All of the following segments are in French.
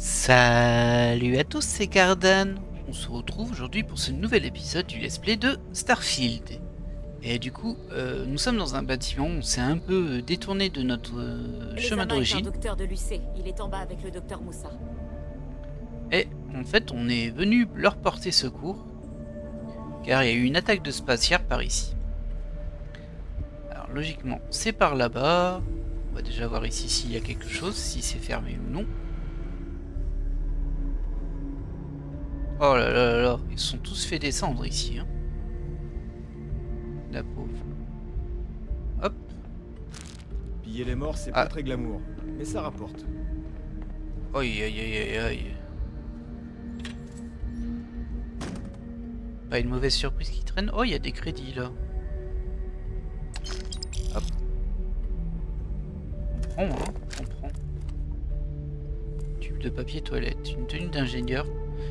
Salut à tous, c'est Cardan. On se retrouve aujourd'hui pour ce nouvel épisode du let's play de Starfield. Et du coup, nous sommes dans un bâtiment, on s'est un peu détourné de notre chemin L'examen est un d'origine. docteur de l'UC. Il est en bas avec le docteur Moussa. Et en fait, on est venu leur porter secours, car il y a eu une attaque de spatiaires par ici. Alors logiquement, c'est par là-bas. On va déjà voir ici s'il y a quelque chose, si c'est fermé ou non. Oh là là là là, ils se sont tous fait descendre ici. Hein. La pauvre. Hop. Piller les morts, c'est Ah. pas très glamour, mais ça rapporte. Aïe aïe aïe aïe aïe. Pas une mauvaise surprise qui traîne. Oh, il y a des crédits là. Hop. On prend, hein, on prend. Tube de papier toilette, une tenue d'ingénieur.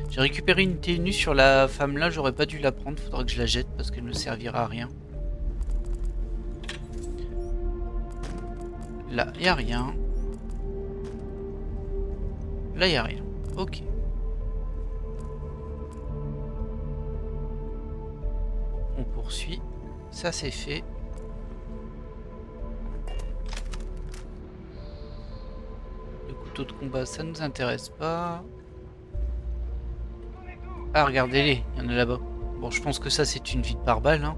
J'ai récupéré une tenue sur la femme là, j'aurais pas dû la prendre, faudra que je la jette parce qu'elle ne servira à rien. Là, y a rien. Là, y a rien. Ok. On poursuit. Ça, c'est fait. Le couteau de combat, ça nous intéresse pas. Ah, regardez-les, il y en a là-bas. Bon, je pense que ça, c'est une vie de pare-balles, hein.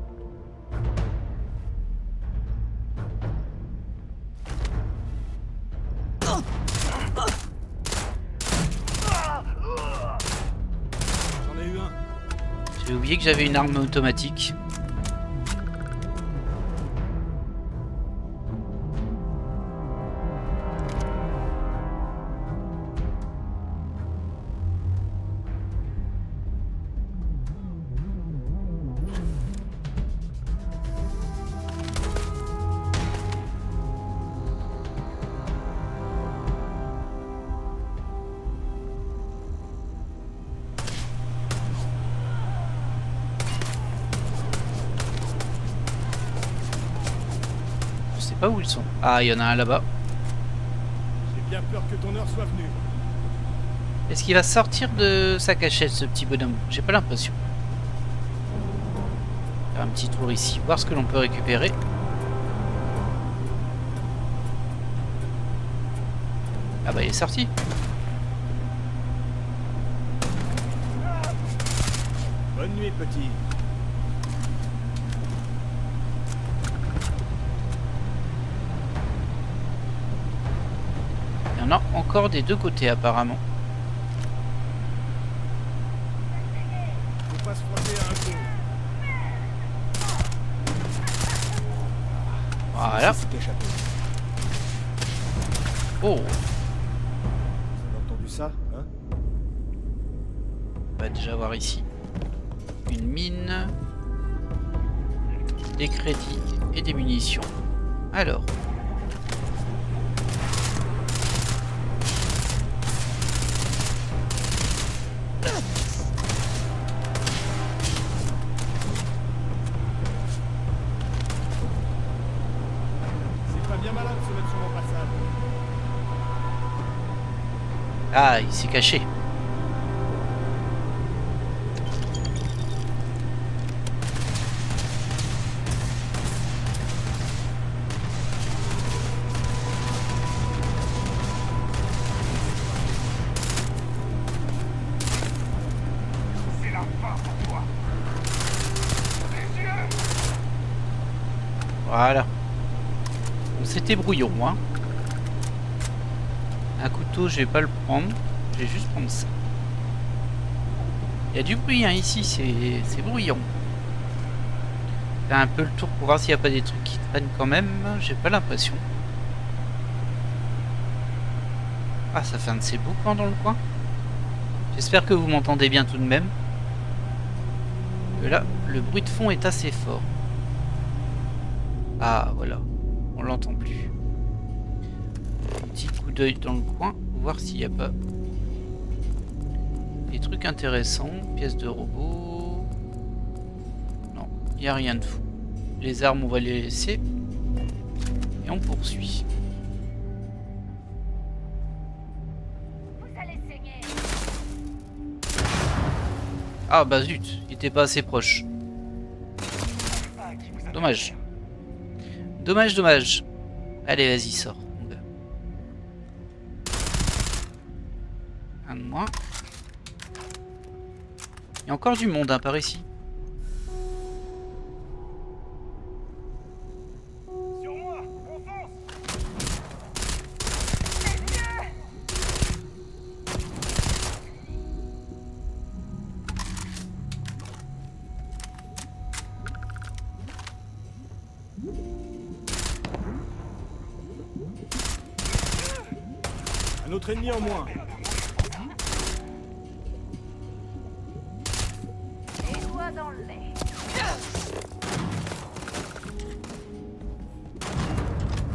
J'en ai eu un. J'ai oublié que j'avais une arme automatique. Je sais pas où ils sont. Ah, il y en a un là-bas. J'ai bien peur que ton heure soit venue. Est-ce qu'il va sortir de sa cachette, ce petit bonhomme? J'ai pas l'impression. Faire un petit tour ici, voir ce que l'on peut récupérer. Ah bah il est sorti. Bonne nuit, petit. Il y en a encore des deux côtés apparemment. Faut pas se frotter à un coup. Voilà. C'est échappé. Oh, Vous avez entendu ça, hein? on va déjà voir ici. Une mine. Des crédits et des munitions. Alors. C'est pas bien malin de se mettre sur mon passage. Ah, il s'est caché. C'est la fin pour toi. Les yeux. Voilà. Bon, c'était brouillon, hein. Un couteau, je vais pas le prendre. Je vais juste prendre ça. Il y a du bruit, hein, ici. C'est bruyant. Faire un peu le tour pour voir s'il n'y a pas des trucs qui traînent quand même. J'ai pas l'impression. Ah, ça fait un de ces boucans dans le coin. J'espère que vous m'entendez bien tout de même. Que là, le bruit de fond est assez fort. Ah, voilà. On l'entend plus. Un petit coup d'œil dans le coin. Voir s'il n'y a pas des trucs intéressants. Pièces de robot. Non, il n'y a rien de fou. Les armes, on va les laisser. Et on poursuit. Vous allez saigner. Ah bah zut, il était pas assez proche. Ah, qui vous a Dommage. Dommage, dommage. Allez, vas-y, sors, mon gars. Un de moins. Il y a encore du monde hein, par ici. Sur moi, on fonce. Un autre ennemi en moins. Les doigts dans le lait.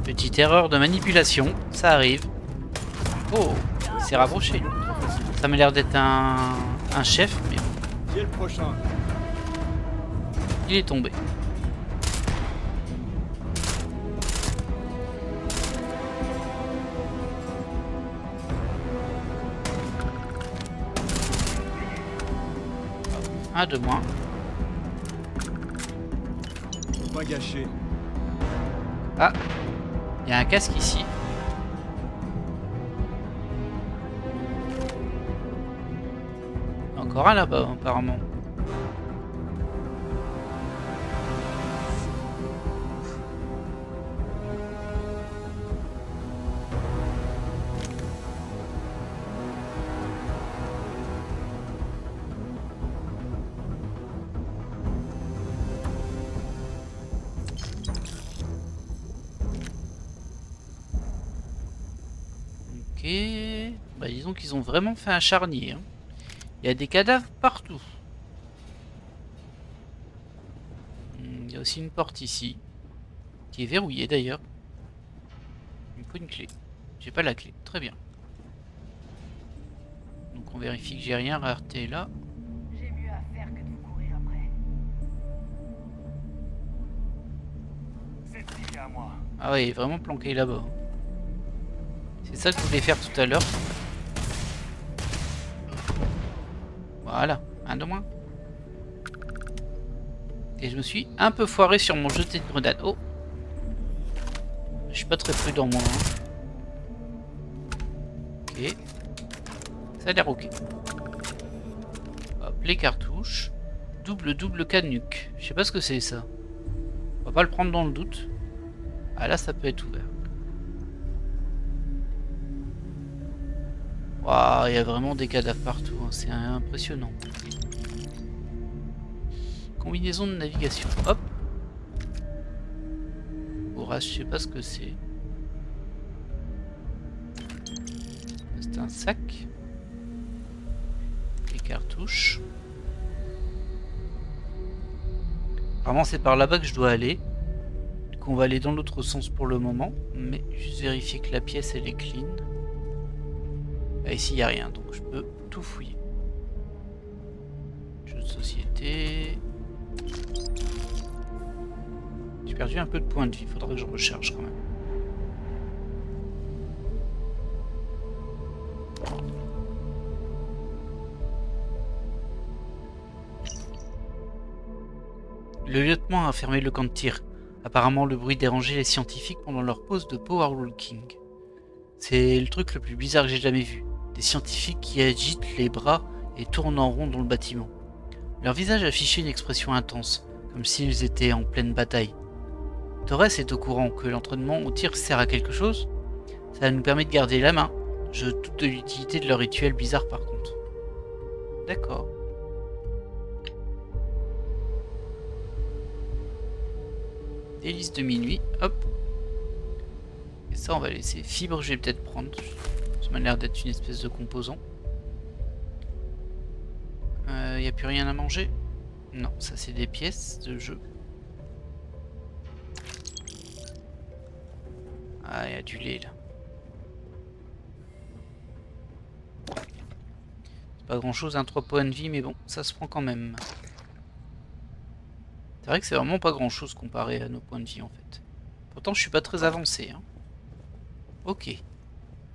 Petite erreur de manipulation, ça arrive. Oh, il s'est rapproché. Ça m'a l'air d'être un chef, mais bon, Qui est le prochain? il est tombé. Un de moins. Faut pas gâcher. Ah, il y a un casque ici. Encore un là-bas, apparemment. Ok. Bah disons qu'ils ont vraiment fait un charnier. Hein. Il y a des cadavres partout. Il y a aussi une porte ici. Qui est verrouillée d'ailleurs. Il me faut une clé. J'ai pas la clé. Très bien. Donc on vérifie que j'ai rien. Rareté là. J'ai mieux à faire que de vous courir après. Cette fille à moi. Ah ouais, il est vraiment planqué là-bas. C'est ça que je voulais faire tout à l'heure. Voilà, un de moins. Et je me suis un peu foiré sur mon jeté de grenade. Oh, je suis pas très prudent moi. Hein. Ok, ça a l'air ok. Hop, les cartouches. Double canuc. Je sais pas ce que c'est ça. On va pas le prendre dans le doute. Ah là, ça peut être ouvert. Waouh, il y a vraiment des cadavres partout, hein. C'est impressionnant. Combinaison de navigation, hop. Orage, je sais pas ce que c'est. C'est un sac. Les cartouches. Apparemment c'est par là-bas que je dois aller. Du coup on va aller dans l'autre sens pour le moment. Mais juste vérifier que la pièce elle est clean. Là, ici il n'y a rien, donc je peux tout fouiller. Jeu de société. J'ai perdu un peu de points de vie, il faudrait que je recharge quand même. Le lieutenant a fermé le camp de tir. Apparemment le bruit dérangeait les scientifiques pendant leur pause de powerwalking. C'est le truc le plus bizarre que j'ai jamais vu. Des scientifiques qui agitent les bras et tournent en rond dans le bâtiment. Leur visage affichait une expression intense, comme s'ils étaient en pleine bataille. Torres est au courant que l'entraînement au tir sert à quelque chose. Ça nous permet de garder la main. Je doute de l'utilité de leur rituel bizarre par contre. D'accord. Délice de minuit, hop. Et ça on va laisser. Fibre je vais peut-être prendre. Ça m'a l'air d'être une espèce de composant. Y a plus rien à manger? Non, ça c'est des pièces de jeu. Ah, y a du lait là. C'est pas grand chose, un 3 points de vie, mais bon, ça se prend quand même. C'est vrai que c'est vraiment pas grand chose comparé à nos points de vie en fait. Pourtant je suis pas très avancé. Hein. Ok.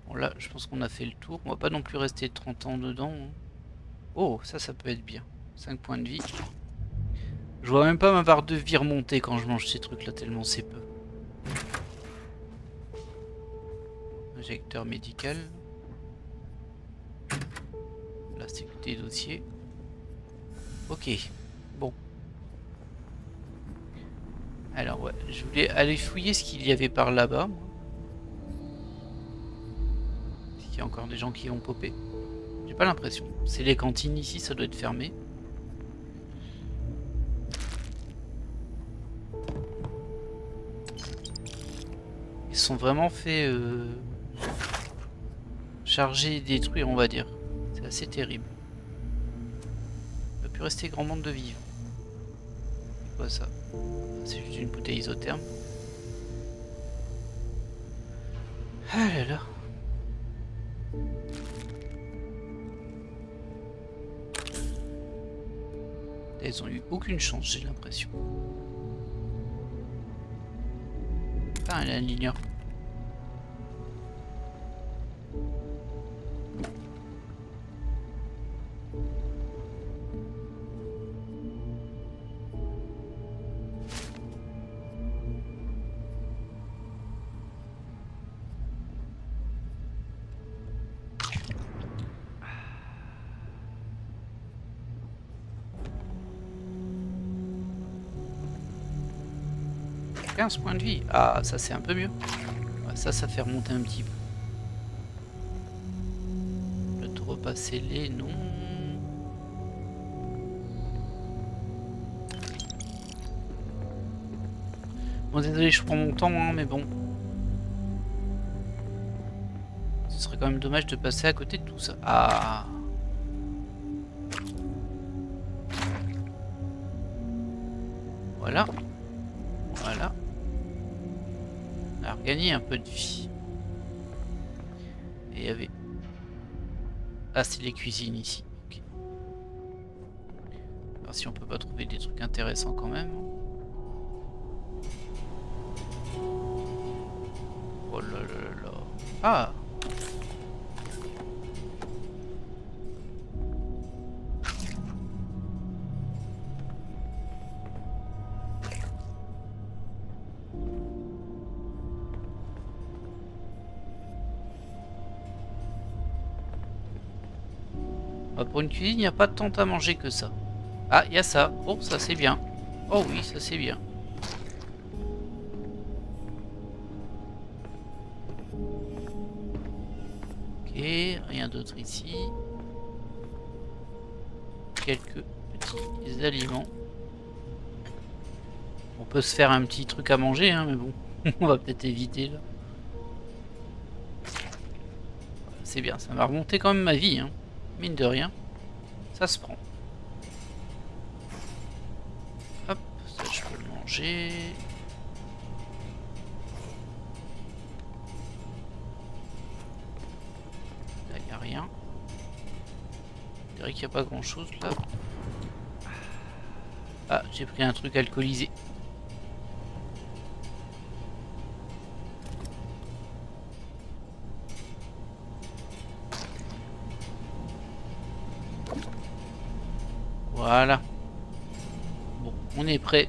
Bon là, je pense qu'on a fait le tour. On va pas non plus rester 30 ans dedans. Hein. Oh, ça peut être bien. 5 points de vie. Je vois même pas ma barre de vie remonter quand je mange ces trucs là, tellement c'est peu. Injecteur médical. Là c'est que des dossiers. Ok, bon. Alors ouais, je voulais aller fouiller ce qu'il y avait par là-bas. Est-ce qu'il y a encore des gens qui vont popper? J'ai pas l'impression. C'est les cantines ici, ça doit être fermé. Ils sont vraiment fait charger et détruire, on va dire. C'est assez terrible. Il va plus rester grand monde de vivants. C'est quoi ça? C'est juste une bouteille isotherme. Ah là là. Elles ont eu aucune chance, j'ai l'impression. Ah, elle l'ignore. « 15 points de vie. Ah, ça c'est un peu mieux. Ouais, ça fait remonter un petit peu. Je dois te repasser les noms. Bon, désolé, je prends mon temps, hein, mais bon. Ce serait quand même dommage de passer à côté de tout ça. Ah. Voilà. Voilà. On a regagné un peu de vie. Et il y avait... Ah, c'est les cuisines ici. Okay. Alors si on peut pas trouver des trucs intéressants quand même. Oh là là là. Ah. Pour une cuisine, il n'y a pas tant à manger que ça. Ah, il y a ça. Oh, ça c'est bien. Oh oui, ça c'est bien. Ok, rien d'autre ici. Quelques petits aliments. On peut se faire un petit truc à manger, hein, mais bon, on va peut-être éviter là. C'est bien, ça m'a remonté quand même ma vie, hein. Mine de rien. Ça se prend. Hop, ça je peux le manger. Là, il n'y a rien. Je dirais qu'il n'y a pas grand chose là. Ah, j'ai pris un truc alcoolisé. Voilà. Bon, on est prêt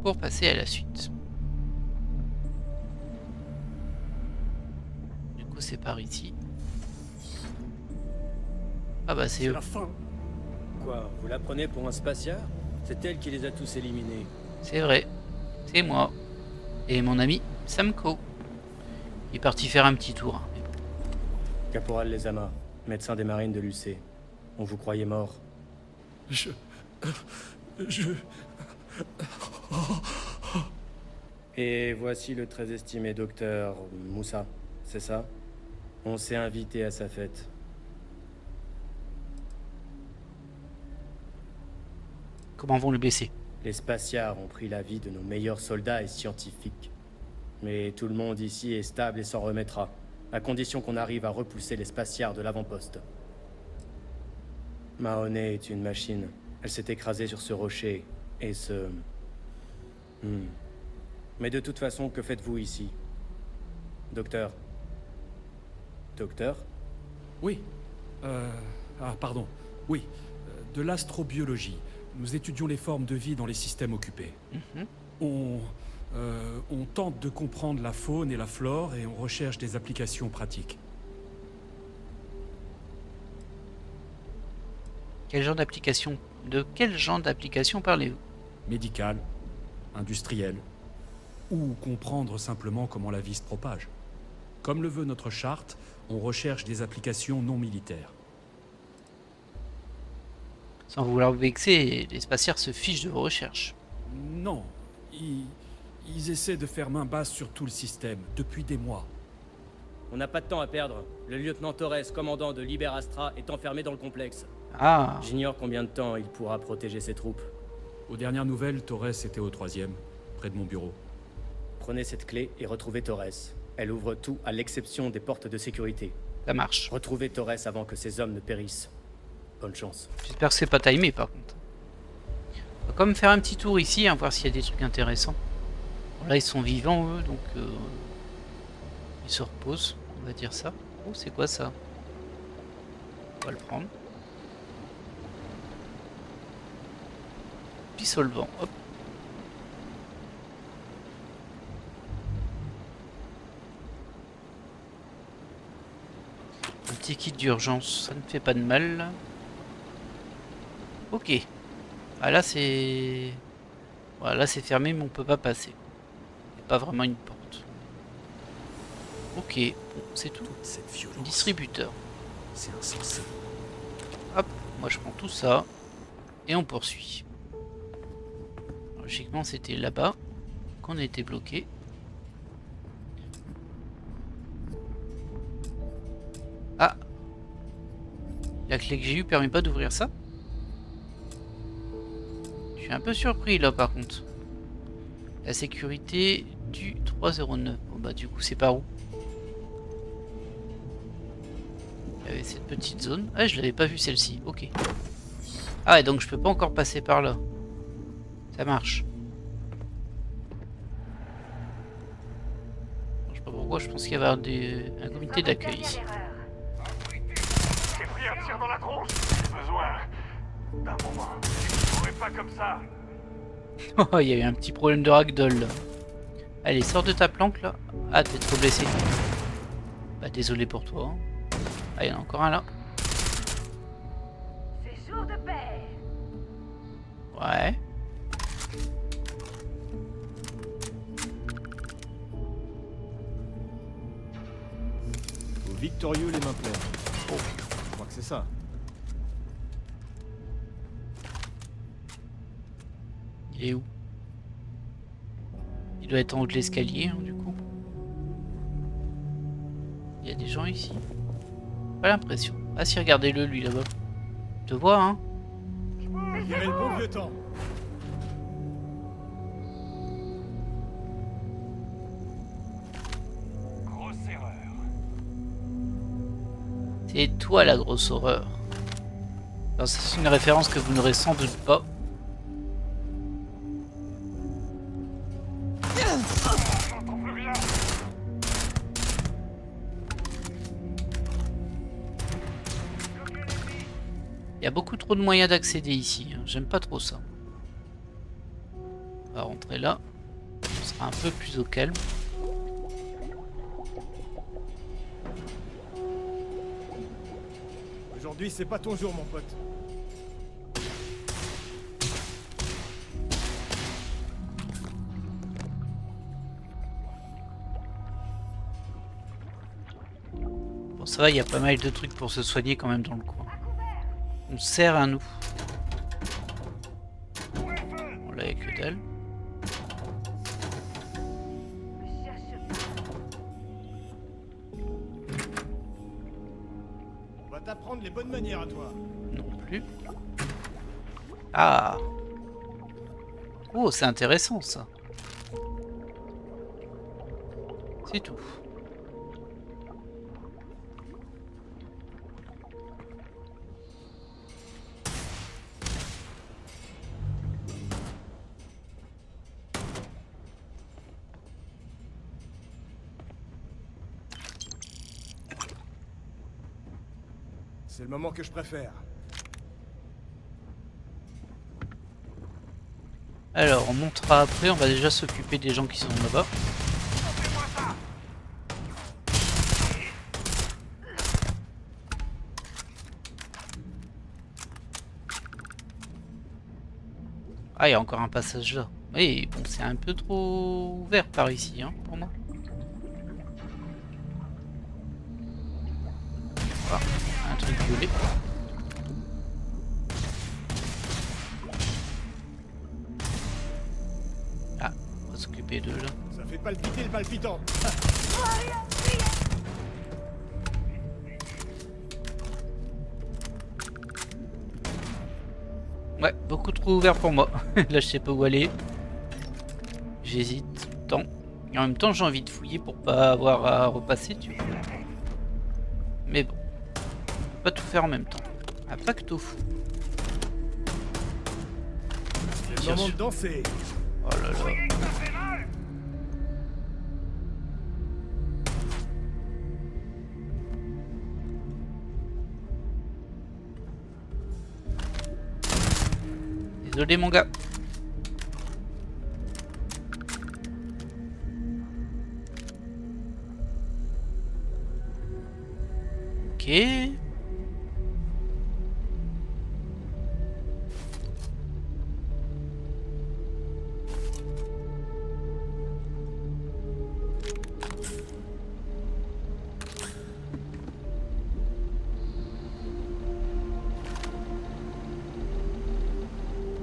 pour passer à la suite. Du coup, c'est par ici. Ah bah c'est eux. La fin. Quoi, vous la prenez pour un spatial? C'est elle qui les a tous éliminés. C'est vrai. C'est moi. Et mon ami Samko. Il est parti faire un petit tour. Caporal Lezama, médecin des marines de l'UC. On vous croyait mort. Je... Et voici le très estimé docteur Moussa, c'est ça? On s'est invité à sa fête. Comment vont les blessés? Les spatiards ont pris la vie de nos meilleurs soldats et scientifiques. Mais tout le monde ici est stable et s'en remettra, à condition qu'on arrive à repousser les spatiards de l'avant-poste. Mahoney est une machine. Elle s'est écrasée sur ce rocher et ce... Mais de toute façon, que faites-vous ici? Docteur? Docteur? Oui. Ah, pardon. Oui, de l'astrobiologie. Nous étudions les formes de vie dans les systèmes occupés. Mhm. On tente de comprendre la faune et la flore et on recherche des applications pratiques. Quel genre d'application? De quel genre d'application parlez-vous? Médical, industriel, ou comprendre simplement comment la vie se propage. Comme le veut notre charte, on recherche des applications non militaires. Sans vouloir vous vexer, les spatiaires se fichent de vos recherches. Non, ils essaient de faire main basse sur tout le système, depuis des mois. On n'a pas de temps à perdre. Le lieutenant Torres, commandant de Liberastra, est enfermé dans le complexe. Ah, J'ignore combien de temps il pourra protéger ses troupes. Aux dernières nouvelles, Torres était au 3e, près de mon bureau. Prenez cette clé et retrouvez Torres. Elle ouvre tout à l'exception des portes de sécurité. ça marche. Retrouvez Torres avant que ses hommes ne périssent. Bonne chance. J'espère que c'est pas timé par contre. On va quand même faire un petit tour ici, hein, voir s'il y a des trucs intéressants. Bon, là ils sont vivants eux, donc ils se reposent, on va dire ça. Oh, c'est quoi ça? On va le prendre. Puis solvant, hop. Un petit kit d'urgence, ça ne fait pas de mal. Ok. Ah là c'est... Voilà, là c'est fermé mais on peut pas passer. Il n'y a pas vraiment une porte. Ok, bon, c'est tout. Toute cette violence, Distributeur. c'est insensé. Hop, moi je prends tout ça. Et on poursuit. Logiquement c'était là-bas qu'on a été bloqué. Ah, la clé que j'ai eue permet pas d'ouvrir ça? Je suis un peu surpris là par contre. La sécurité du 309. Bon bah du coup c'est par où? Il y avait cette petite zone. Ah, je l'avais pas vu celle-ci, ok. Ah et donc je peux pas encore passer par là. Ça marche. Je sais pas pourquoi, je pense qu'il y avait un comité d'accueil ici. Cyprien tire dans la tronche. J'ai besoin d'un moment. Je pourrais pas comme ça. Oh, il y a eu un petit problème de ragdoll là. Allez, sors de ta planque là. Ah, t'es trop blessé. Bah, désolé pour toi. Hein. Ah, il y en a encore un là. C'est jour de paix. Ouais. Victorieux les mains pleines. Oh, je crois que c'est ça. Il est où? Il doit être en haut de l'escalier, hein, du coup. Il y a des gens ici. Pas l'impression. Ah si, regardez-le lui là-bas. Je te vois, hein. Il y avait le bon vieux temps. Grosse erreur. C'est toi la grosse horreur. Alors ça, c'est une référence que vous n'aurez sans doute pas. J'en trouve plus rien. Il y a beaucoup trop de moyens d'accéder ici. Hein. J'aime pas trop ça. On va rentrer là. On sera un peu plus au calme. Aujourd'hui, c'est pas ton jour, mon pote. Bon ça va, il y a pas mal de trucs pour se soigner quand même dans le coin. On sert à nous. On l'a avec que dalle. Ne cherche On va t'apprendre les bonnes manières à toi. Non plus. Ah. Oh, c'est intéressant ça. C'est tout. C'est le moment que je préfère. Alors, on montera après, on va déjà s'occuper des gens qui sont là-bas. Ah, il y a encore un passage là. Oui, bon, c'est un peu trop ouvert par ici, hein, pour moi. Ah, un truc violet. Ah, on va s'occuper d'eux là. Ça fait palpiter le palpitant. Ouais, beaucoup trop ouvert pour moi. Là, je sais pas où aller. J'hésite tout le temps. Et en même temps, j'ai envie de fouiller pour pas avoir à repasser, tu vois. Mais bon, on peut pas tout faire en même temps. Un pacte au fou. C'est le Bien moment sûr. de danser. Oh là là. Désolé mon gars. Ok.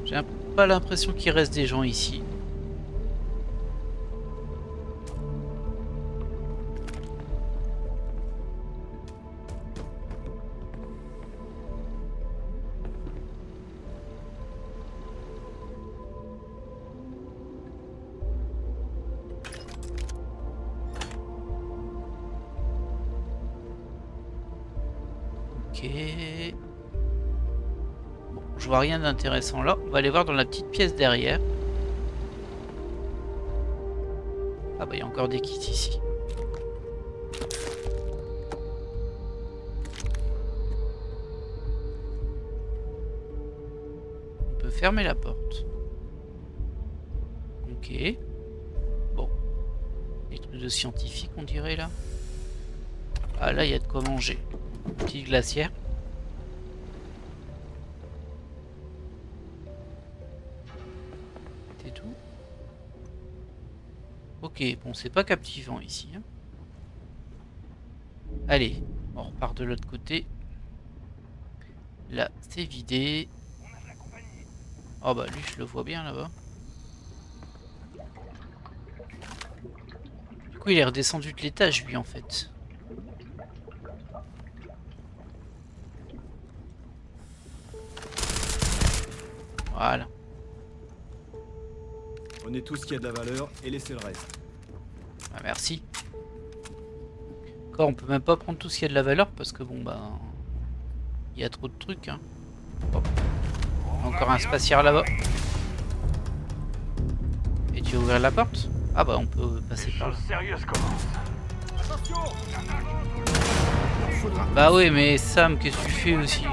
J'ai pas l'impression qu'il reste des gens ici. Ok. Bon, je vois rien d'intéressant là. On va aller voir dans la petite pièce derrière. Ah bah il y a encore des kits ici. On peut fermer la porte. Ok. Bon. Des trucs de scientifique on dirait là. Ah là il y a de quoi manger. Petite glacière. C'est tout. Ok, bon c'est pas captivant ici. Hein. Allez, on repart de l'autre côté. Là c'est vidé. Oh bah lui je le vois bien là-bas. Du coup il est redescendu de l'étage lui en fait. Voilà. Prenez tout ce qui a de la valeur et laissez le reste. Ah, merci. Encore on peut même pas prendre tout ce qui a de la valeur parce que bon bah il y a trop de trucs hein. Hop. Encore un spatiaire là-bas. Et tu vas ouvrir la porte? Ah bah on peut passer Les par là. choses sérieuses commencent. Attention! Bah oui mais Sam qu'est-ce que tu fais aussi?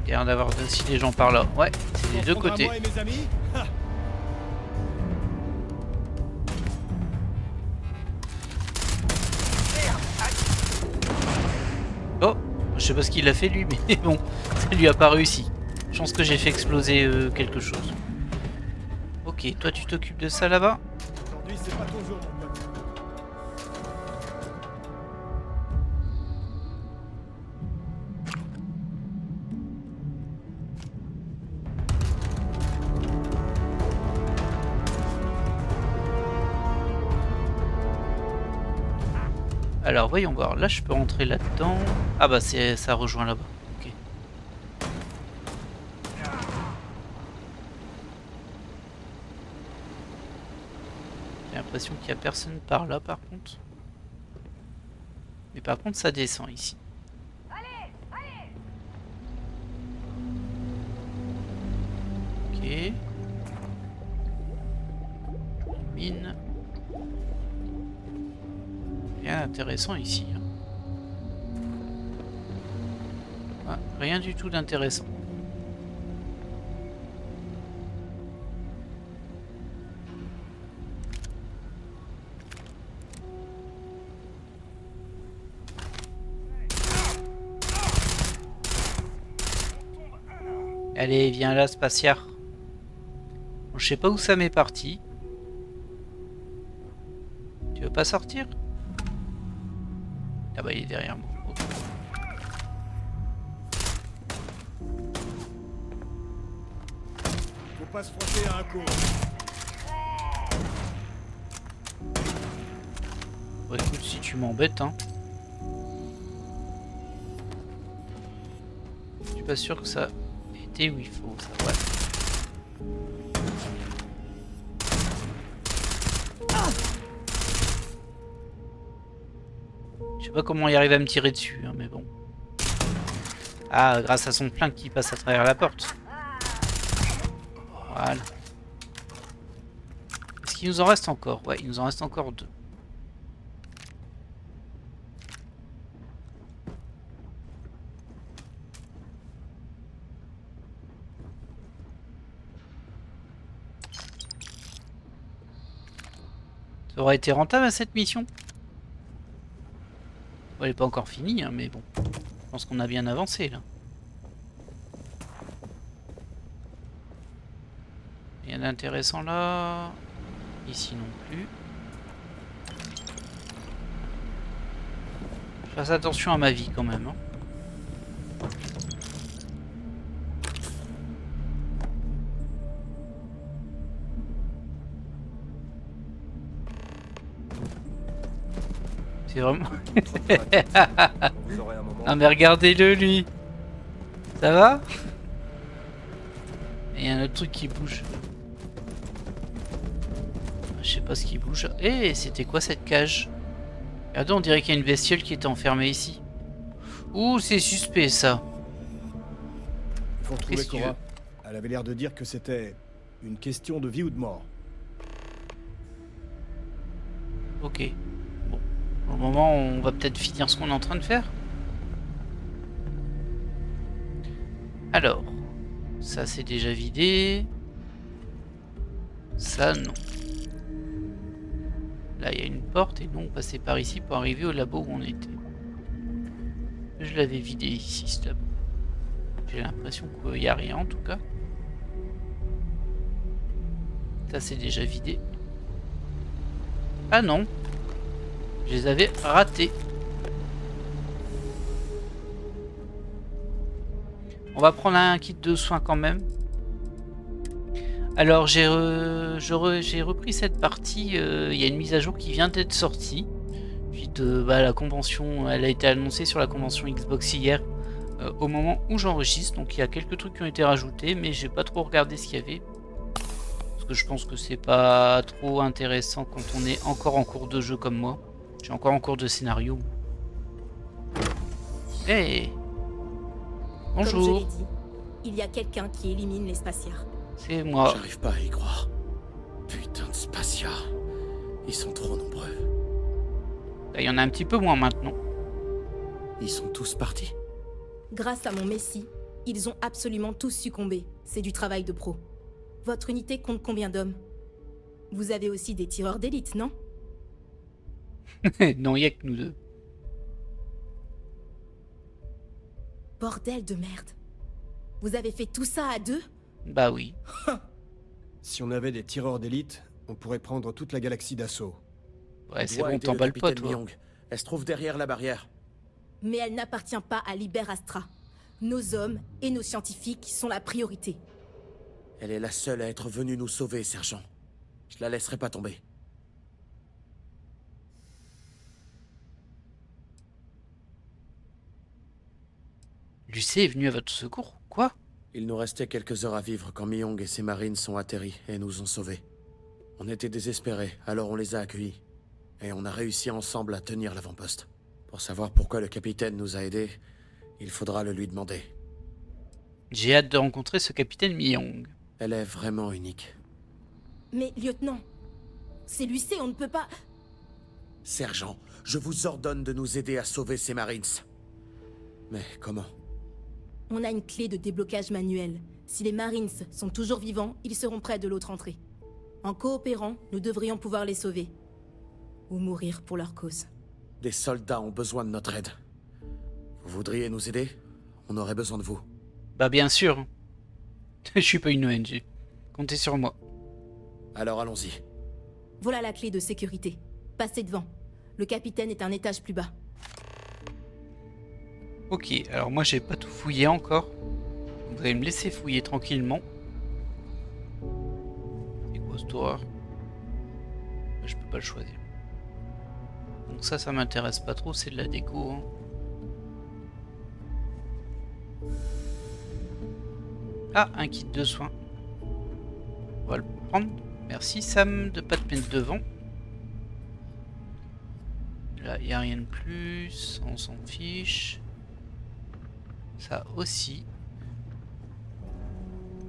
Il y a l'air d'avoir aussi des gens par là. Ouais, c'est des deux Prendre à côtés. moi et mes amis? Ha. Oh, je sais pas ce qu'il a fait lui, mais bon, ça lui a pas réussi. Je pense que j'ai fait exploser quelque chose. Ok, toi tu t'occupes de ça là-bas? Aujourd'hui, c'est pas ton jour, mon pote. Alors voyons voir, là je peux rentrer là-dedans. Ah bah c'est ça rejoint là-bas. Ok. J'ai l'impression qu'il n'y a personne par là par contre. Mais par contre ça descend ici. Ok. Mine. Rien d'intéressant ici. Hein. Ah, rien du tout d'intéressant. Allez, viens là, Spatiard. Bon, je sais pas où ça m'est parti. Tu veux pas sortir? Ah bah il est derrière moi. Ok. Faut pas se frotter à un con. Bon écoute, si tu m'embêtes, hein. Je suis pas sûr que ça était où il faut, ça, ouais. Je sais pas comment il arrive à me tirer dessus, hein, mais bon. Ah, grâce à son flingue qui passe à travers la porte. Voilà. Est-ce qu'il nous en reste encore? Ouais, il nous en reste encore 2. Ça aurait été rentable à cette mission? Bon, elle n'est pas encore finie, hein, mais bon. Je pense qu'on a bien avancé là. Rien d'intéressant là. Ici non plus. Je fasse attention à ma vie quand même. Hein. C'est vraiment... Vous aurez un moment. Non mais regardez-le lui. Ça va? Il y a un autre truc qui bouge. Je sais pas ce qui bouge. Eh, c'était quoi cette cage? Regardez, on dirait qu'il y a une bestiole qui était enfermée ici. Ouh, c'est suspect ça. Il faut retrouver Qu'est-ce que tu Cora. Elle avait l'air de dire que c'était une question de vie ou de mort. Ok. Bon. Pour le moment, on va peut-être finir ce qu'on est en train de faire. Alors. Ça, c'est déjà vidé. Ça, non. Là, il y a une porte et nous, on passait par ici pour arriver au labo où on était. Je l'avais vidé ici, ce labo. J'ai l'impression qu'il n'y a rien en tout cas. Ça, c'est déjà vidé. Ah non. Je les avais ratés. On va prendre un kit de soins quand même. Alors j'ai repris cette partie, il y a une mise à jour qui vient d'être sortie. Puis la convention, elle a été annoncée sur la convention Xbox hier au moment où j'enregistre. Donc il y a quelques trucs qui ont été rajoutés, mais j'ai pas trop regardé ce qu'il y avait. Parce que je pense que c'est pas trop intéressant quand on est encore en cours de jeu comme moi. Je suis encore en cours de scénario. Hey! Comme je Bonjour, l'ai dit, il y a quelqu'un qui élimine les Spatiards. c'est moi. J'arrive pas à y croire. Putain de Spatia. Ils sont trop nombreux. Il y en a un petit peu moins maintenant. Ils sont tous partis. Grâce à mon messie, ils ont absolument tous succombé. C'est du travail de pro. Votre unité compte combien d'hommes? Vous avez aussi des tireurs d'élite, non? Non, il n'y a que nous deux. Bordel de merde. Vous avez fait tout ça à deux? Bah oui. Si on avait des tireurs d'élite, on pourrait prendre toute la galaxie d'assaut. Ouais, c'est bon, t'emballes pas, toi. Elle se trouve derrière la barrière. Mais elle n'appartient pas à Liber Astra. Nos hommes et nos scientifiques sont la priorité. Elle est la seule à être venue nous sauver, sergent. Je la laisserai pas tomber. Lucé est venu à votre secours? Quoi? Il nous restait quelques heures à vivre quand Myong et ses marines sont atterris et nous ont sauvés. On était désespérés, alors on les a accueillis. Et on a réussi ensemble à tenir l'avant-poste. Pour savoir pourquoi le capitaine nous a aidés, il faudra le lui demander. J'ai hâte de rencontrer ce capitaine Myong. Elle est vraiment unique. Mais, lieutenant, c'est l'UC, on ne peut pas... Sergent, je vous ordonne de nous aider à sauver ces Marines. Mais comment? On a une clé de déblocage manuel. Si les Marines sont toujours vivants, ils seront près de l'autre entrée. En coopérant, nous devrions pouvoir les sauver. Ou mourir pour leur cause. Des soldats ont besoin de notre aide. Vous voudriez nous aider? On aurait besoin de vous. Bah bien sûr. Je suis pas une ONG. Comptez sur moi. Alors allons-y. Voilà la clé de sécurité. Passez devant. Le capitaine est un étage plus bas. Ok, alors moi j'ai pas tout fouillé encore. Vous allez me laisser fouiller tranquillement. C'est quoi cette horreur? Je peux pas le choisir. Donc ça m'intéresse pas trop, c'est de la déco. Hein. Ah, un kit de soins. On va le prendre. Merci Sam de pas te mettre devant. Là, il n'y a rien de plus. On s'en fiche. Ça aussi.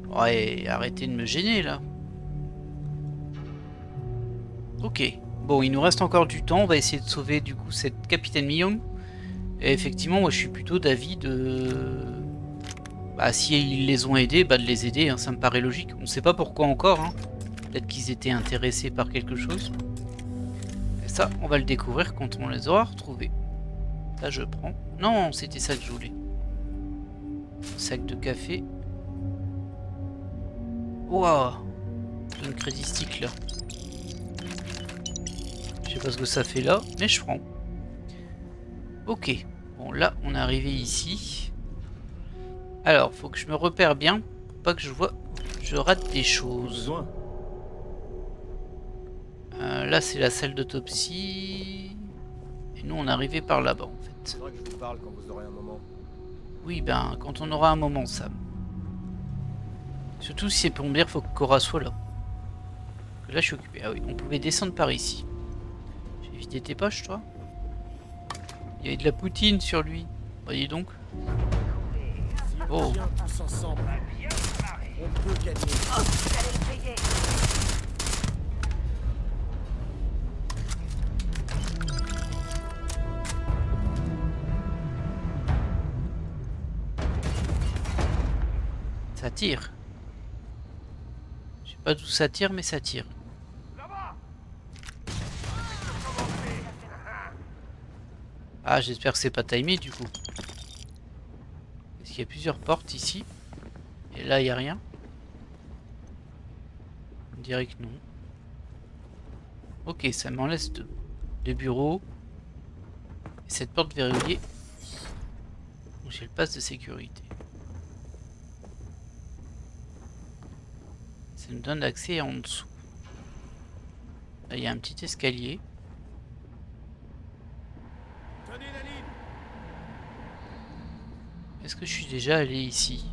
Ouais, arrêtez de me gêner là. Ok. Bon, il nous reste encore du temps. On va essayer de sauver du coup cette capitaine Mi-Young. Et effectivement, moi je suis plutôt d'avis de... Bah, si ils les ont aidés, bah de les aider, hein, ça me paraît logique. On sait pas pourquoi encore, hein. Peut-être qu'ils étaient intéressés par quelque chose. Et ça, on va le découvrir quand on les aura retrouvés. Ça, je prends. Non, c'était ça que je voulais. Un sac de café. Waouh, une crédit stick là. Je sais pas ce que ça fait là, mais je prends. Ok. Bon, là, on est arrivé ici. Alors, faut que je me repère bien pour pas que je rate des choses. Besoin. Là, c'est la salle d'autopsie. Et nous, on est arrivé par là-bas, en fait. Faudra que je vous parle quand vous aurez un moment. Oui, ben, quand on aura un moment, Sam. Surtout si c'est plombière, faut que Cora soit là. Parce que là, je suis occupé. Ah oui, on pouvait descendre par ici. J'ai vidé tes poches, toi? Il y avait de la poutine sur lui. Voyez donc. Oh. Bien tous ensemble. On peut gagner. Vous allez le payer. Ça tire. Je sais pas d'où ça tire, mais ça tire. Ah, j'espère que c'est pas timé du coup. Est-ce qu'il y a plusieurs portes ici? Et là, il n'y a rien. On dirait que non. Ok, ça m'en laisse deux bureaux. Et cette porte verrouillée. Donc j'ai le pass de sécurité. Ça nous donne accès en dessous. Là, il y a un petit escalier. Tenez la ligne. Est-ce que je suis déjà allé ici?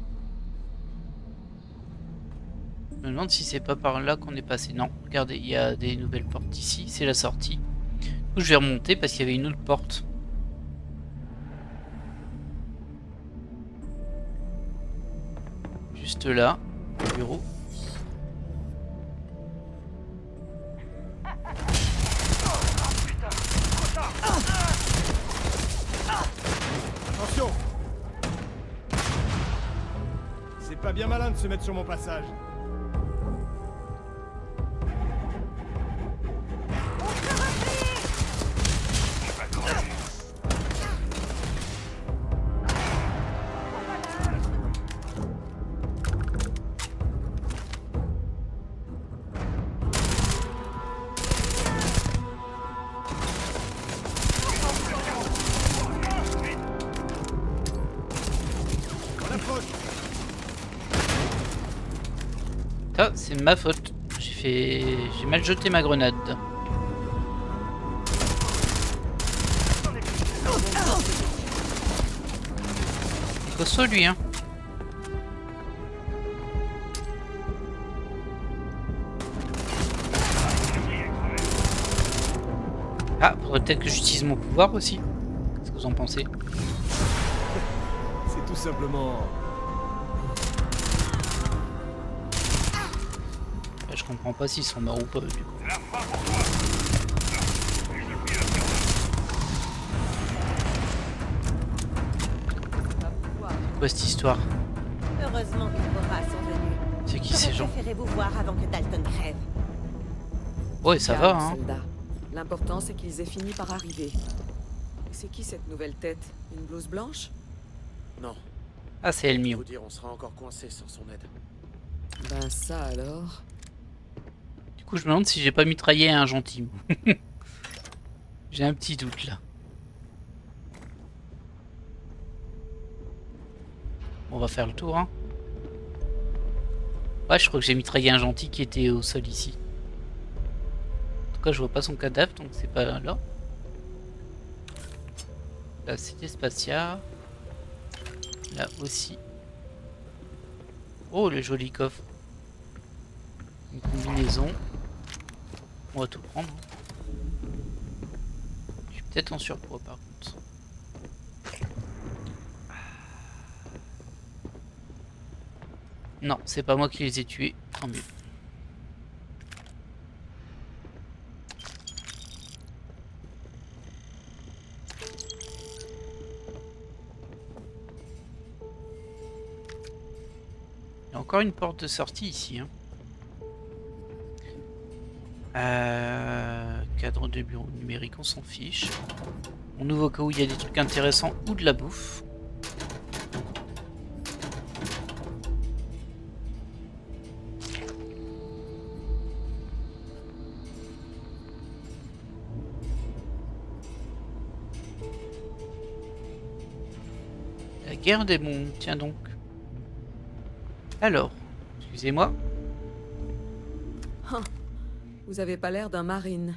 Je me demande si c'est pas par là qu'on est passé. Non, regardez, il y a des nouvelles portes ici. C'est la sortie. Du coup, je vais remonter parce qu'il y avait une autre porte. Juste là, le bureau. Attention. C'est pas bien malin de se mettre sur mon passage. Ça, c'est ma faute. J'ai mal jeté ma grenade. Il costaud lui, hein. Ah, faudrait peut-être que j'utilise mon pouvoir aussi. Qu'est-ce que vous en pensez? C'est tout simplement... comprends pas s'ils sont morts ou pas, du coup. C'est la fin pour toi. Et je prie la C'est quoi cette histoire? Heureusement que vos rats sont venus. C'est qui ces J'aurais gens? préféré vous voir avant que Dalton crève. Ouais, ça va, Calme, hein. soldat. L'important, c'est qu'ils aient fini par arriver. Et c'est qui cette nouvelle tête? Une blouse blanche? Non, Ah, c'est pour Elmio. vous dire, on sera encore coincé sans son aide. Ben ça alors... Du coup, je me demande si j'ai pas mitraillé un gentil. J'ai un petit doute là. On va faire le tour, hein. Ouais, je crois que j'ai mitraillé un gentil qui était au sol ici. En tout cas, je vois pas son cadavre, donc c'est pas là. La cité spatiale. Là aussi. Oh, le joli coffre. Une combinaison. On va tout prendre. Je suis peut-être en surpoids par contre. Non, c'est pas moi qui les ai tués. Tant mieux. Il y a encore une porte de sortie ici. Hein. Cadre de bureau numérique, on s'en fiche. On ouvre au cas où il y a des trucs intéressants ou de la bouffe. La guerre des mondes, tiens donc. Alors, excusez-moi. Vous avez pas l'air d'un marine.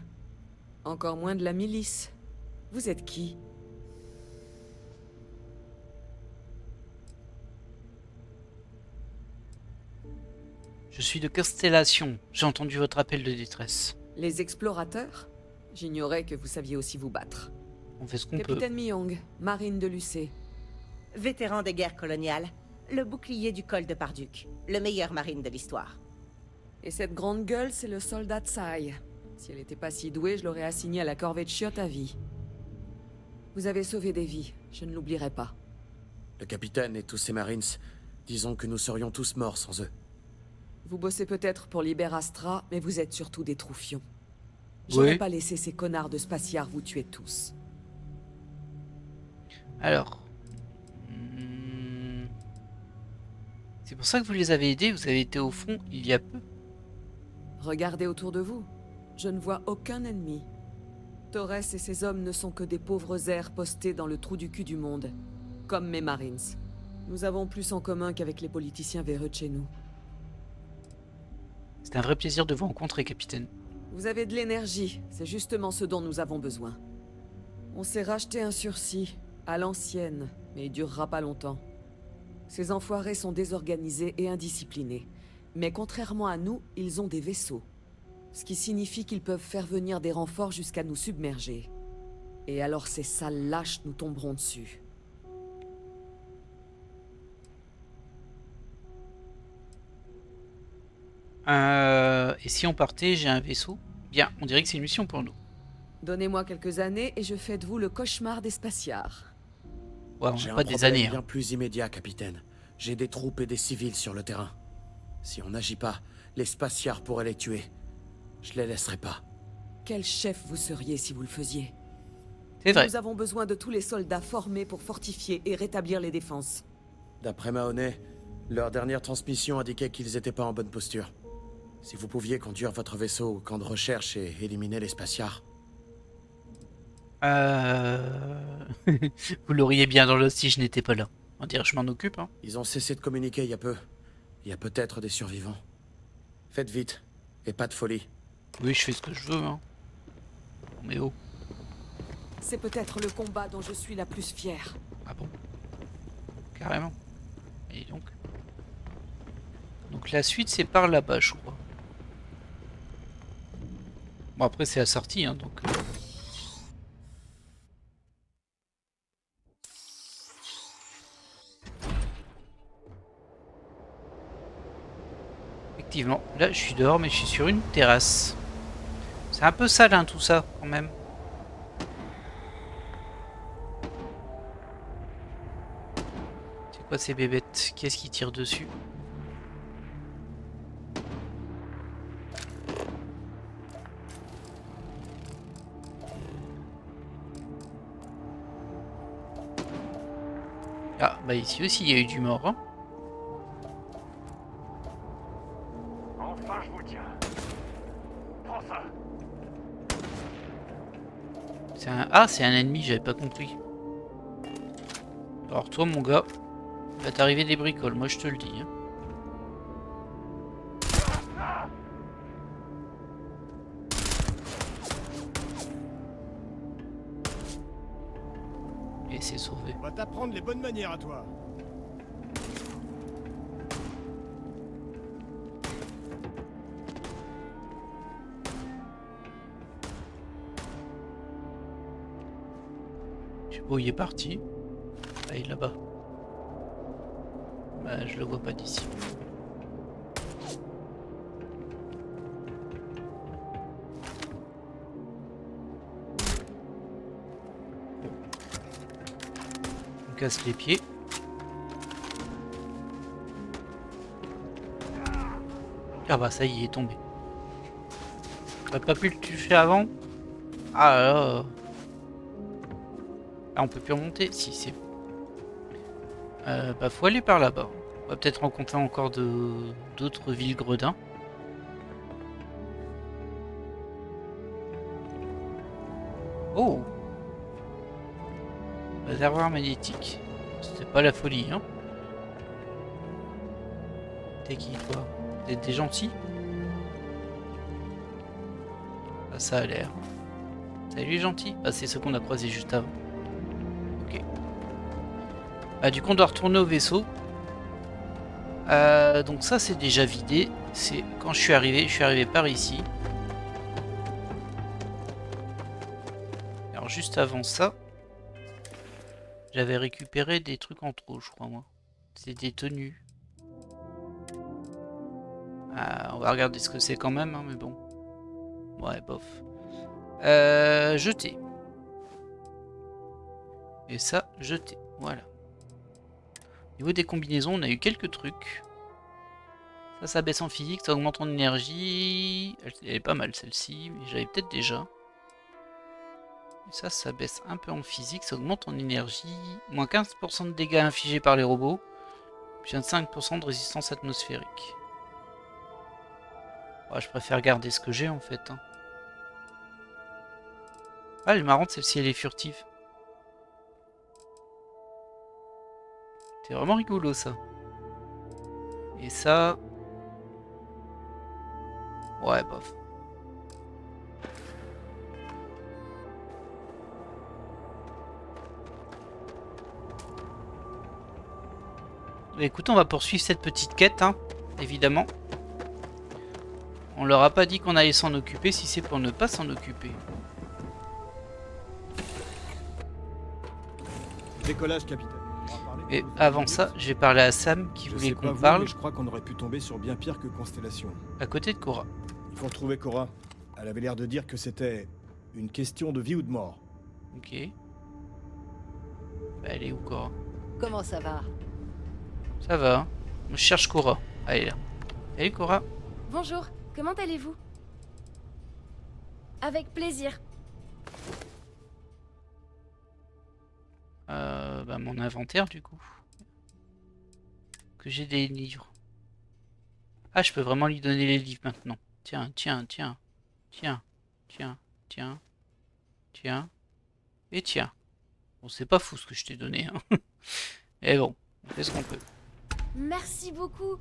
Encore moins de la milice. Vous êtes qui? Je suis de Constellation. J'ai entendu votre appel de détresse. Les explorateurs? J'ignorais que vous saviez aussi vous battre. On fait ce qu'on peut. Capitaine Myong, marine de Lucé. Vétéran des guerres coloniales, le bouclier du col de Parduc, le meilleur marine de l'histoire. Et cette grande gueule, c'est le soldat Tsai. Si elle n'était pas si douée, je l'aurais assignée à la corvée de chiottes à vie. Vous avez sauvé des vies, je ne l'oublierai pas. Le capitaine et tous ses marines, disons que nous serions tous morts sans eux. Vous bossez peut-être pour Liberastra, mais vous êtes surtout des troufions. J'aurais Oui. pas laissé ces connards de Spaciar vous tuer tous. Alors. C'est pour ça que vous les avez aidés. Vous avez été au fond il y a peu. Regardez autour de vous. Je ne vois aucun ennemi. Torres et ses hommes ne sont que des pauvres airs postés dans le trou du cul du monde. Comme mes Marines. Nous avons plus en commun qu'avec les politiciens véreux de chez nous. C'est un vrai plaisir de vous rencontrer, capitaine. Vous avez de l'énergie, c'est justement ce dont nous avons besoin. On s'est racheté un sursis, à l'ancienne, mais il durera pas longtemps. Ces enfoirés sont désorganisés et indisciplinés. Mais contrairement à nous, ils ont des vaisseaux. Ce qui signifie qu'ils peuvent faire venir des renforts jusqu'à nous submerger. Et alors ces sales lâches nous tomberont dessus. Et si on partait, j'ai un vaisseau. Bien, on dirait que c'est une mission pour nous. Donnez-moi quelques années et je fais de vous le cauchemar des Spaciards. Ouais, on J'ai n'a un pas des problème années. Hein. bien plus immédiat, capitaine. J'ai des troupes et des civils sur le terrain. Si on n'agit pas, les Spaciards pourraient les tuer. Je les laisserai pas. Quel chef vous seriez si vous le faisiez? C'est vrai. Nous avons besoin de tous les soldats formés pour fortifier et rétablir les défenses. D'après Mahoney, leur dernière transmission indiquait qu'ils étaient pas en bonne posture. Si vous pouviez conduire votre vaisseau au camp de recherche et éliminer les Spaciards. Vous l'auriez bien dans l'os si je n'étais pas là. On dirait que je m'en occupe. Hein. Ils ont cessé de communiquer il y a peu. Il y a peut-être des survivants. Faites vite, et pas de folie. Oui, je fais ce que je veux. Hein. Mais oh. C'est peut-être le combat dont je suis la plus fière. Ah bon? Carrément. Et donc. Donc la suite, c'est par là-bas, je crois. Bon, après, c'est la sortie, hein, donc. Effectivement, là je suis dehors mais je suis sur une terrasse. C'est un peu sale hein, tout ça quand même. C'est quoi ces bébêtes? Qu'est-ce qui tire dessus? Ah bah ici aussi il y a eu du mort hein. Enfin, je vous tiens. Prends ça. Ah, c'est un ennemi, j'avais pas compris. Alors toi mon gars, il va t'arriver des bricoles, moi je te le dis. Hein. Et c'est sauvé. On va t'apprendre les bonnes manières à toi. Je sais pas où il est parti. Ah, il est là-bas. Bah, je le vois pas d'ici. On casse les pieds. Ah bah ça y est, il est tombé. T'aurais pas pu le toucher avant? Ah là là. Ah, on peut plus remonter? Si, c'est bon. Bah, faut aller par là-bas. On va peut-être rencontrer encore d'autres villes gredins. Oh! Réservoir magnétique. C'était pas la folie, hein? T'es qui, toi? T'es gentil? Ah, ça a l'air. Salut, gentil. Ah, c'est ce qu'on a croisé juste avant. Ok. Ah, du coup, on doit retourner au vaisseau. Donc ça, c'est déjà vidé. C'est quand je suis arrivé par ici. Alors, juste avant ça, j'avais récupéré des trucs en trop, je crois, moi. C'est des tenues. On va regarder ce que c'est quand même, hein, mais bon. Ouais, bof. Jeter. Et ça, jeter. Voilà. Au niveau des combinaisons, on a eu quelques trucs. Ça baisse en physique, ça augmente en énergie. Elle est pas mal celle-ci, mais j'avais peut-être déjà. Et ça baisse un peu en physique, ça augmente en énergie. Moins 15% de dégâts infligés par les robots. Puis 25% de résistance atmosphérique. Ouais, je préfère garder ce que j'ai en fait. Hein. Ah, elle est marrante celle-ci, elle est furtive. C'est vraiment rigolo ça. Et ça... Ouais, bof. Bah, écoute, on va poursuivre cette petite quête, hein, évidemment. On leur a pas dit qu'on allait s'en occuper si c'est pour ne pas s'en occuper. Décollage, capitaine. Et avant ça, je vais parler à Sam qui voulait qu'on parle. Je crois qu'on aurait pu tomber sur bien pire que Constellation. À côté de Cora. Il faut retrouver Cora. Elle avait l'air de dire que c'était une question de vie ou de mort. Ok. Bah, elle est où Cora? Comment ça va? Ça va. Hein. Je cherche Cora. Ah, elle est là. Salut Cora. Bonjour, comment allez-vous? Avec plaisir. Bah, mon inventaire du coup. Que j'ai des livres. Ah, je peux vraiment lui donner les livres maintenant. Tiens, tiens, tiens. Tiens, tiens, tiens. Tiens. Et tiens. Bon, c'est pas fou ce que je t'ai donné. Hein. Mais bon, on fait ce qu'on peut. Merci beaucoup.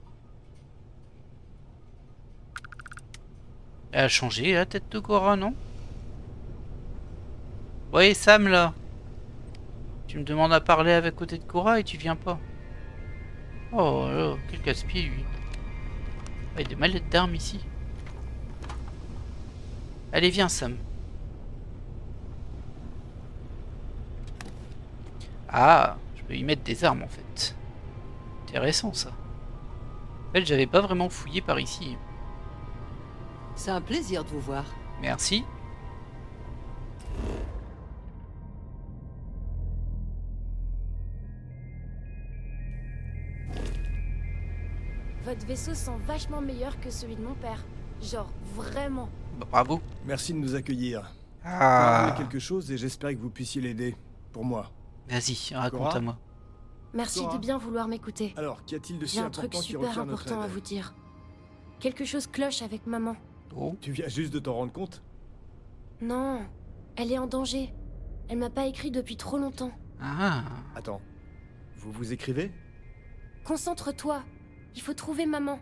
Elle a changé la tête de Cora, non? Ouais, Sam là. Tu me demandes à parler avec côté de Cora et tu viens pas. Oh là, quel casse-pied lui. Ah, il y a des mallettes d'armes ici. Allez, viens Sam. Ah, je peux y mettre des armes en fait. Intéressant ça. En fait, j'avais pas vraiment fouillé par ici. C'est un plaisir de vous voir. Merci. Votre vaisseau sent vachement meilleur que celui de mon père. Genre, vraiment. Bah, bravo. Merci de nous accueillir. T'as Ah. ramené quelque chose et j'espère que vous puissiez l'aider. Pour moi. Vas-y, raconte à moi. Merci Cora. de bien vouloir m'écouter. Alors, qu'y a-t-il de si J'ai un truc important qui super requiert notre important à aide? vous dire. Quelque chose cloche avec maman. Oh. Tu viens juste de t'en rendre compte? Non, elle est en danger. Elle m'a pas écrit depuis trop longtemps. Ah. Attends. Vous vous écrivez? Concentre-toi. Il faut trouver maman.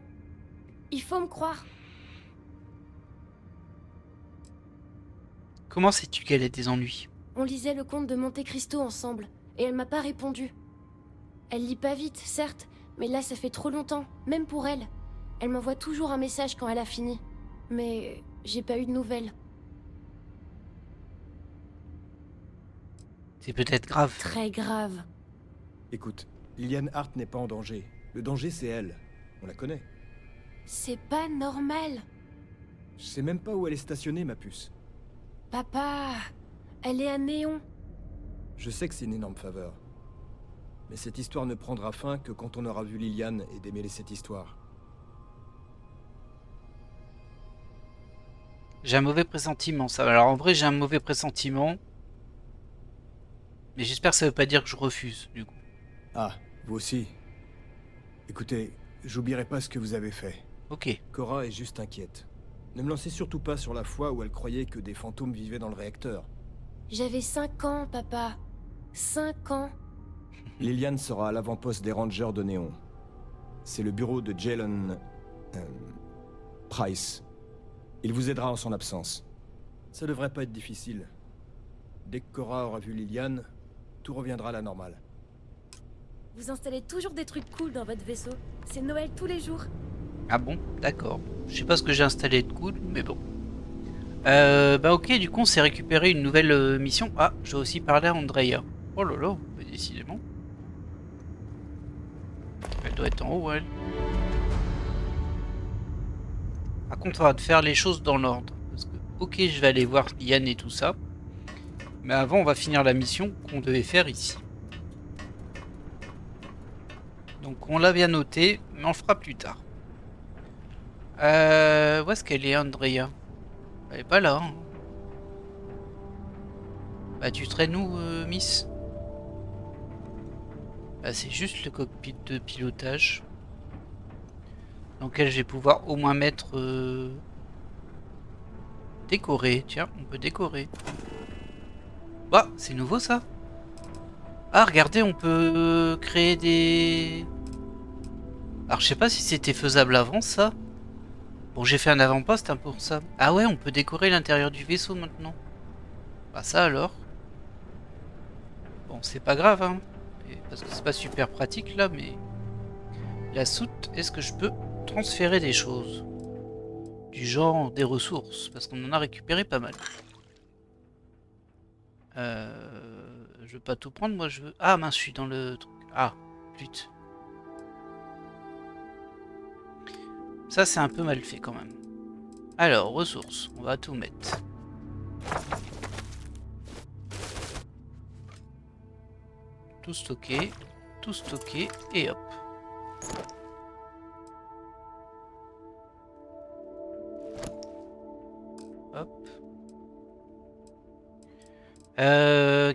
Il faut me croire. Comment sais-tu qu'elle a des ennuis? On lisait le conte de Monte Cristo ensemble, et elle m'a pas répondu. Elle lit pas vite, certes, mais là ça fait trop longtemps, même pour elle. Elle m'envoie toujours un message quand elle a fini. Mais j'ai pas eu de nouvelles. C'est peut-être grave. Très grave. Écoute, Liliane Hart n'est pas en danger. Le danger, c'est elle. On la connaît. C'est pas normal. Je sais même pas où elle est stationnée, ma puce. Papa, elle est à Néon. Je sais que c'est une énorme faveur. Mais cette histoire ne prendra fin que quand on aura vu Liliane et démêler cette histoire. J'ai un mauvais pressentiment, ça. Alors en vrai, j'ai un mauvais pressentiment. Mais j'espère que ça veut pas dire que je refuse, du coup. Ah, vous aussi. Écoutez, j'oublierai pas ce que vous avez fait. Ok. Cora est juste inquiète. Ne me lancez surtout pas sur la fois où elle croyait que des fantômes vivaient dans le réacteur. J'avais 5 ans, papa. 5 ans. Liliane sera à l'avant-poste des Rangers de Néon. C'est le bureau de Jalen... Price. Il vous aidera en son absence. Ça devrait pas être difficile. Dès que Cora aura vu Liliane, tout reviendra à la normale. Vous installez toujours des trucs cool dans votre vaisseau. C'est Noël tous les jours. Ah bon, d'accord. Je sais pas ce que j'ai installé de cool, mais bon. Bah ok, du coup on s'est récupéré une nouvelle mission. Ah, je vais aussi parler à Andrea. Oh là là, bah, décidément. Elle doit être en haut, elle. Par contre, on va faire les choses dans l'ordre. Parce que, ok, je vais aller voir Yann et tout ça. Mais avant, on va finir la mission qu'on devait faire ici. Donc on l'a bien noté, mais on le fera plus tard. Où est-ce qu'elle est, Andrea? Elle est pas là. Hein. Bah tu traînes où, Miss? Bah c'est juste le cockpit de pilotage. Dans lequel je vais pouvoir au moins mettre... décorer. Tiens, on peut décorer. Bah, c'est nouveau ça. Ah, regardez, on peut créer des... Alors je sais pas si c'était faisable avant ça. Bon, j'ai fait un avant-poste hein, pour ça. Ah ouais, on peut décorer l'intérieur du vaisseau maintenant. Bah ça alors. Bon, c'est pas grave, hein. Parce que c'est pas super pratique là, mais... La soute, est-ce que je peux transférer des choses? Du genre des ressources, parce qu'on en a récupéré pas mal. Je veux pas tout prendre, moi je veux... Ah mince, je suis dans le truc. Ah, putain. Ça c'est un peu mal fait quand même. Alors, ressources, on va tout mettre. Tout stocker, et hop. Hop.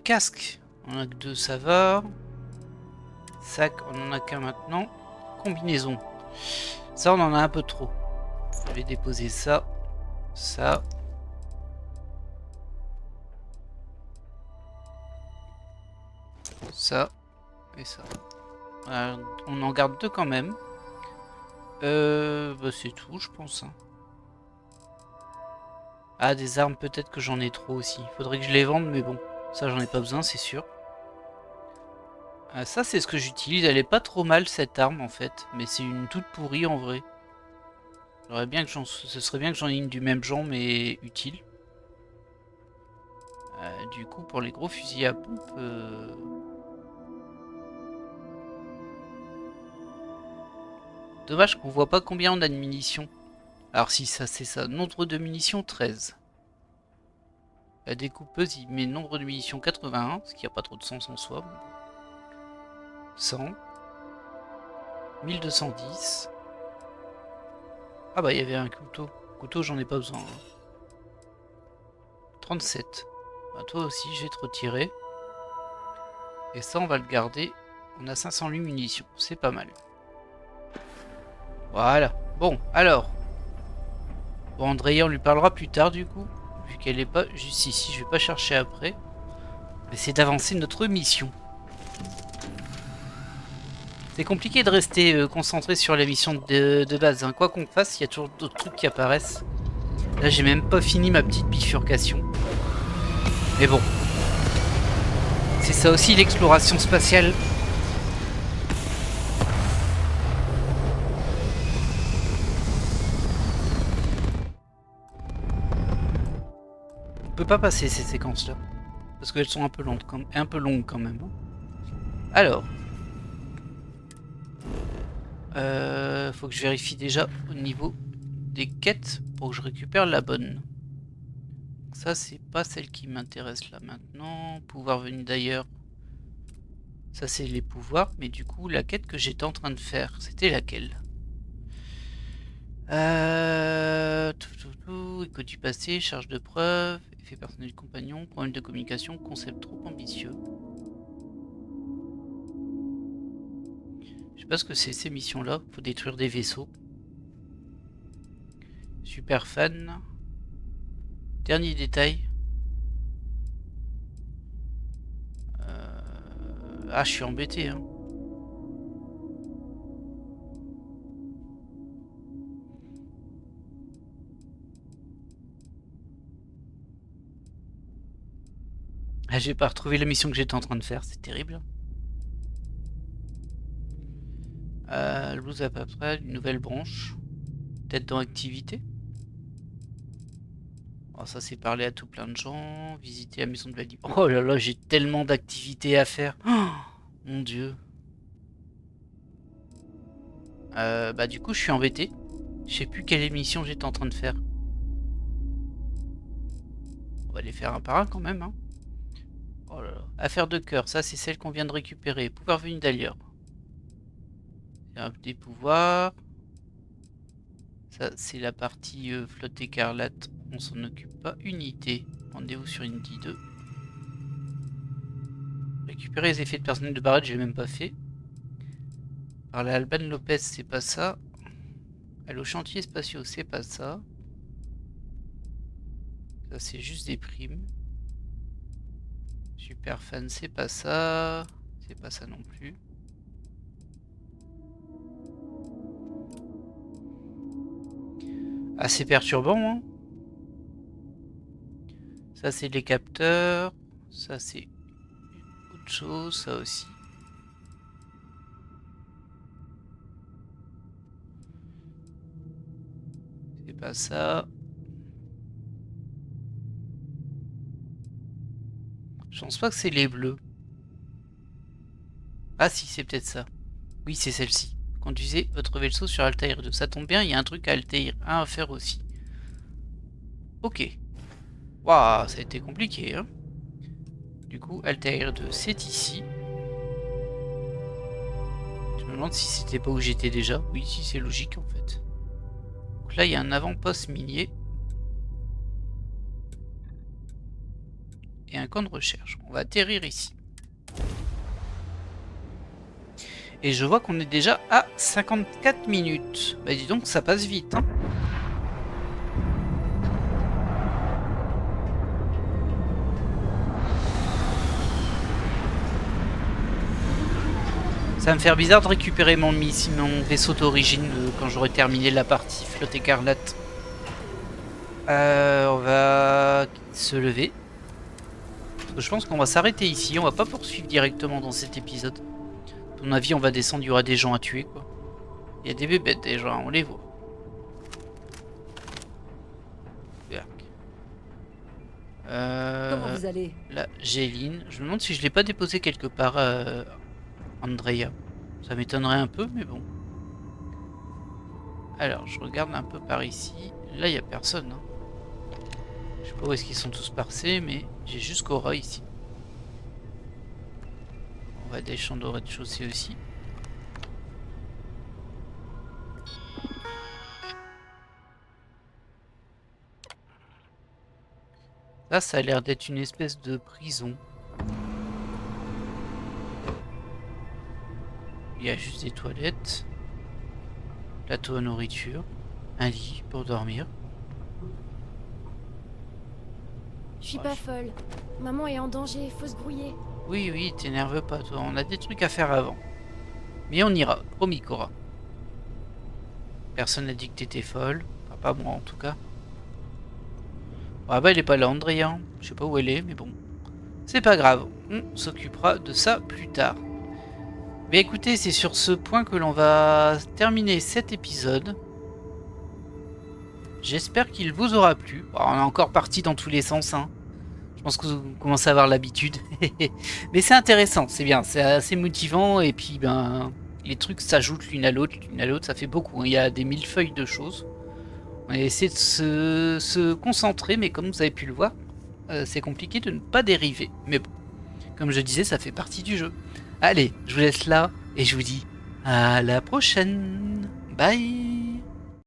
Casque, on en a que 2, ça va. Sac, on en a qu'un maintenant. Combinaison. Ça, on en a un peu trop. Je vais déposer ça. Ça. Ça. Et ça. On en garde 2 quand même. Bah c'est tout, je pense. Hein. Ah, des armes, peut-être que j'en ai trop aussi. Il faudrait que je les vende, mais bon. Ça, j'en ai pas besoin, c'est sûr. Ça, c'est ce que j'utilise. Elle est pas trop mal, cette arme, en fait. Mais c'est une toute pourrie, en vrai. J'aurais bien que ce serait bien que j'en ai une du même genre, mais utile. Du coup, pour les gros fusils à pompe... Dommage qu'on voit pas combien on a de munitions. Alors si ça c'est ça, nombre de munitions 13. La découpeuse il met nombre de munitions 81, ce qui a pas trop de sens en soi. 100. 1210. Ah bah il y avait un couteau. Couteau j'en ai pas besoin. 37. Bah toi aussi je vais te retirer. Et ça on va le garder. On a 508 munitions, c'est pas mal. Voilà. Bon, alors. Bon, Andrea, on lui parlera plus tard du coup. Vu qu'elle est pas juste ici, je vais pas chercher après. Mais c'est d'avancer notre mission. C'est compliqué de rester concentré sur la mission de base. Hein. Quoi qu'on fasse, il y a toujours d'autres trucs qui apparaissent. Là, j'ai même pas fini ma petite bifurcation. Mais bon. C'est ça aussi l'exploration spatiale. On peut pas passer ces séquences là parce qu'elles sont un peu longues quand même. Alors faut que je vérifie déjà au niveau des quêtes pour que je récupère la bonne. Ça c'est pas celle qui m'intéresse là maintenant. Pouvoir venu d'ailleurs, ça c'est les pouvoirs, mais du coup la quête que j'étais en train de faire c'était laquelle? Écho du passé, charge de preuve, effet personnel du compagnon, problème de communication, concept trop ambitieux. Je sais pas ce que c'est ces missions là, faut détruire des vaisseaux. Super fan. Dernier détail. Ah je suis embêté hein. Ah, j'ai pas retrouvé la mission que j'étais en train de faire, c'est terrible. Le blues à peu près, une nouvelle branche. Peut-être dans activité. Oh, ça c'est parler à tout plein de gens. Visiter la maison de Vladimir. Oh là là, j'ai tellement d'activités à faire. Oh, mon dieu. Bah du coup je suis embêté. Je sais plus quelle émission j'étais en train de faire. On va les faire un par un quand même hein. Oh là là. Affaire de cœur, ça c'est celle qu'on vient de récupérer. Pouvoir venu d'ailleurs. Des pouvoirs. Ça c'est la partie flotte écarlate. On s'en occupe pas. Unité. Rendez-vous sur Unity 2. Récupérer les effets de personnel de Barrett, j'ai même pas fait. Parler à Alban Lopez, c'est pas ça. Aller aux chantiers spatiaux, c'est pas ça. Ça c'est juste des primes. Super fan, c'est pas ça. C'est pas ça non plus. Assez perturbant, hein. Ça c'est les capteurs. Ça c'est autre chose, ça aussi. C'est pas ça. Je pense pas que c'est les bleus. Ah si, c'est peut-être ça. Oui, c'est celle-ci. Conduisez votre vaisseau sur Altair 2. Ça tombe bien, il y a un truc à Altair 1 à faire aussi. Ok. Waouh, ça a été compliqué, hein. Du coup, Altair 2, c'est ici. Je me demande si c'était pas où j'étais déjà. Oui, si, c'est logique en fait. Donc là, il y a un avant-poste minier. Et un camp de recherche. On va atterrir ici. Et je vois qu'on est déjà à 54 minutes. Bah dis donc, ça passe vite, hein. Ça va me faire bizarre de récupérer mon vaisseau d'origine quand j'aurai terminé la partie flotte écarlate. On va se lever. Je pense qu'on va s'arrêter ici. On va pas poursuivre directement dans cet épisode. À mon avis, on va descendre. Il y aura des gens à tuer, quoi. Il y a des bébêtes déjà, on les voit. Comment vous allez? Là, Géline. Je me demande si je l'ai pas déposé quelque part, Andrea. Ça m'étonnerait un peu, mais bon. Alors, je regarde un peu par ici. Là, il n'y a personne. Hein. Je sais pas où est-ce qu'ils sont tous passés, mais j'ai juste Cora ici. On va des champs de rez-de-chaussée aussi. Là, ça a l'air d'être une espèce de prison. Il y a juste des toilettes. Plateau à nourriture. Un lit pour dormir. Je suis pas folle. Maman est en danger, faut se grouiller. Oui, oui, t'énerve pas, toi. On a des trucs à faire avant. Mais on ira, promis, Cora. Personne n'a dit que t'étais folle. Enfin, pas moi, en tout cas. Ah bah, elle est pas là, Andrea. Je sais pas où elle est, mais bon. C'est pas grave. On s'occupera de ça plus tard. Mais écoutez, c'est sur ce point que l'on va terminer cet épisode. J'espère qu'il vous aura plu. Bon, on est encore parti dans tous les sens, hein. Je pense que vous commencez à avoir l'habitude. Mais c'est intéressant, c'est bien, c'est assez motivant. Et puis, ben, les trucs s'ajoutent l'une à l'autre, ça fait beaucoup. Hein. Il y a des millefeuilles de choses. On va essayer de se concentrer, mais comme vous avez pu le voir, c'est compliqué de ne pas dériver. Mais bon, comme je disais, ça fait partie du jeu. Allez, je vous laisse là, et je vous dis à la prochaine. Bye.